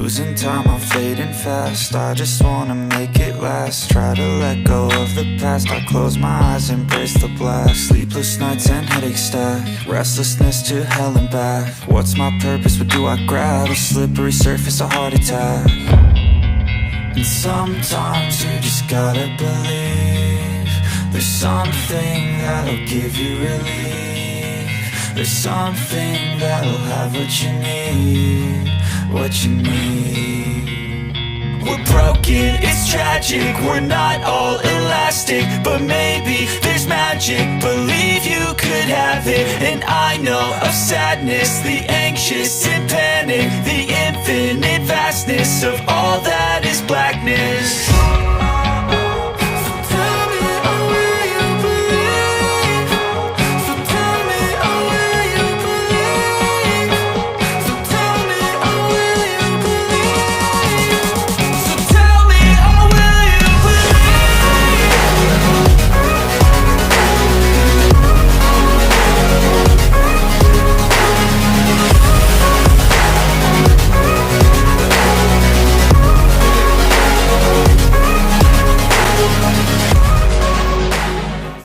losing time, I'm fading fast. I just wanna make it last. Try to let go of the past. I close my eyes, embrace the blast. Sleepless nights and headaches stack. Restlessness to hell and back. What's my purpose? What do I grab? A slippery surface, a heart attack. And sometimes you just gotta believe there's something that'll give you relief. There's something that'll have what you need, what you need. We're broken, it's tragic, we're not all elastic, but maybe there's magic, believe you could have it. And I know of sadness, the anxious and panic, the infinite vastness of all that is blackness.